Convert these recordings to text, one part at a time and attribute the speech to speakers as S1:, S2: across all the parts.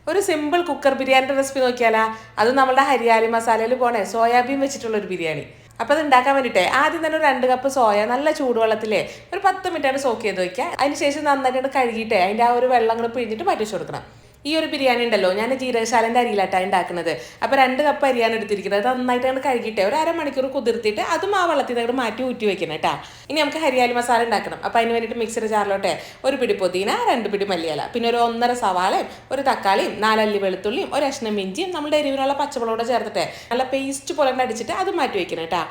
S1: ഒരു simple cooker ബിരിയാണിയുടെ recipe നോക്കിയാലാ. അത് നമ്മുടെ ഹരിയാലി മസാലയിൽ പോണേ സോയാബീൻ വെച്ചിട്ടുള്ള ഒരു ബിരിയാണി. അപ്പോൾ അത് ഉണ്ടാക്കാൻ വേണ്ടിയിട്ടേ ആദ്യം തന്നെ ഒരു 2 കപ്പ് സോയ നല്ല ചൂടുവെള്ളത്തിലെ ഒരു 10 മിനിറ്റാണ് സോക്ക് ചെയ്ത് വയ്ക്കുക. അതിന് ശേഷം നന്നായിട്ട് കഴുകിയിട്ട് അതിൻ്റെ ആ ഒരു വെള്ളം കൂടെ പിഴിഞ്ഞിട്ട് മാറ്റി വെച്ച് കൊടുക്കണം. ഈ ഒരു ബിരിയാണി ഉണ്ടല്ലോ, ഞാൻ ജീരകശാലൻ്റെ അരിയിലാട്ടാണ് ഉണ്ടാക്കുന്നത്. അപ്പോൾ 2 കപ്പ് അരിയാണ് എടുത്തിരിക്കുന്നത്. അത് നന്നായിട്ട് അങ്ങ് കഴുകിയിട്ട് ഒരു അരമണിക്കൂർ കുതിർത്തിട്ട് അതും ആ വെള്ളത്തിൽ നിന്ന് മാറ്റി ഊറ്റി വെക്കണം കേട്ടോ. ഇനി നമുക്ക് ഹരിയാലി മസാല ഉണ്ടാക്കണം. അപ്പോൾ അതിന് വേണ്ടിയിട്ട് മിക്സിയുടെ ജാറിലോട്ടെ ഒരു പിടി പുതിന, 2 പിടി മല്ലിയില, പിന്നെ ഒരു 1.5 സവാളയും ഒരു തക്കാളിയും 4 അല്ലി വെളുത്തുള്ളിയും ഒരു കഷ്ണം ഇഞ്ചിയും നമ്മുടെ എരിവിനുള്ള പച്ചമുളകൂടെ ചേർത്തിട്ട് നല്ല പേസ്റ്റ് പോലെ അടിച്ചിട്ട് അത് മാറ്റി വെക്കണം കേട്ടോ.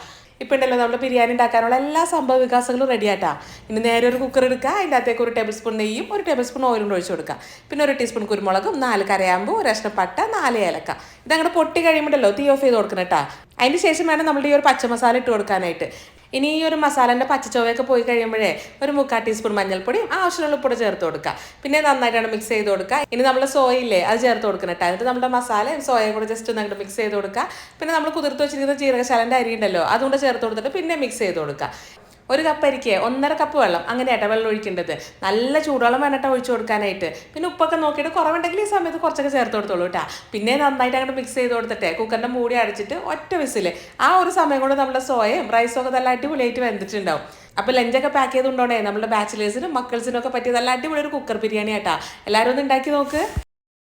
S1: ഇപ്പം ഉണ്ടല്ലോ നമ്മൾ ബിരിയാണി ഉണ്ടാക്കാനുള്ള എല്ലാ സംഭവ വികാസങ്ങളും റെഡി ആട്ടാ. ഇനി നേരെ ഒരു കുക്കർ എടുക്കുക. അതിൻ്റെ അകത്തേക്ക് ഒരു ടേബിൾ സ്പൂൺ നെയ്യും ഒരു ടേബിൾ സ്പൂൺ ഓയിലും ഒഴിച്ച് കൊടുക്കുക. പിന്നെ ഒരു ടീസ്പൂൺ കുരുമുളകും 4 കരയാമ്പൂ, ഒരു കഷ്ണം പട്ട, 4 ഏലക്ക. ഇതങ്ങനെ പൊട്ടി കഴിയുമ്പോഴല്ലോ തീ ഓഫ് ചെയ്ത് കൊടുക്കണം കേട്ടോ. അതിന് ശേഷം വേണം നമ്മുടെ ഈ ഒരു പച്ചമസാല ഇട്ട് കൊടുക്കാനായിട്ട്. ഇനി ഈ ഒരു മസാലേൻ്റെ പച്ചച്ചോവയൊക്കെ പോയി കഴിയുമ്പോഴേ ഒരു 3/4 ടീസ്പൂൺ മഞ്ഞൾപ്പൊടിയും ആവശ്യമുള്ള ഉപ്പൊടി ചേർത്ത് കൊടുക്കുക. പിന്നെ നന്നായിട്ടാണ് മിക്സ് ചെയ്ത് കൊടുക്കുക. ഇനി നമ്മൾ സോയയില്ലേ അത് ചേർത്ത് കൊടുക്കണം കേട്ടോ. എന്നിട്ട് നമ്മുടെ മസാലയും സോയയും കൂടെ ജസ്റ്റ് ഒന്ന് മിക്സ് ചെയ്ത് കൊടുക്കുക. പിന്നെ നമ്മൾ കുതിർത്ത് വെച്ചിരിക്കുന്ന ജീരകശാലൻ്റെ അരി ഉണ്ടല്ലോ അതുകൊണ്ട് ചേർത്ത് കൊടുത്തിട്ട് പിന്നെ മിക്സ് ചെയ്ത് കൊടുക്കുക. ഒരു കപ്പ് അരിക്ക് 1.5 കപ്പ് വെള്ളം അങ്ങനെയാട്ടോ വെള്ളം ഒഴിക്കേണ്ടത്. നല്ല ചൂടുവെള്ളം വേണ്ടിട്ട് ഒഴിച്ചു കൊടുക്കാനായിട്ട്. പിന്നെ ഉപ്പൊക്കെ നോക്കിയിട്ട് കുറവുണ്ടെങ്കിൽ ഈ സമയത്ത് കുറച്ചൊക്കെ ചേർത്ത് കൊടുത്തോളൂ കേട്ടോ. പിന്നെ നന്നായിട്ട് അങ്ങോട്ട് മിക്സ് ചെയ്ത് കൊടുത്തിട്ട് കുക്കറിൻ്റെ മൂടി അടിച്ചിട്ട് ഒറ്റ വിസിൽ. ആ ഒരു സമയം കൊണ്ട് നമ്മുടെ സോയയും റൈസും ഒക്കെ നല്ല അടിപൊളിയായിട്ട് വെന്തിട്ടുണ്ടാവും. അപ്പോൾ ലഞ്ചൊക്കെ പാക്ക് ചെയ്തുകൊണ്ടോണേ നമ്മുടെ ബാച്ചിലേഴ്സിനും മക്കൾസിനും ഒക്കെ പറ്റിയ നല്ല അടിപൊളി ഒരു കുക്കർ ബിരിയാണി ആട്ടാ. എല്ലാവരും ഒന്ന് ഉണ്ടാക്കി നോക്ക്.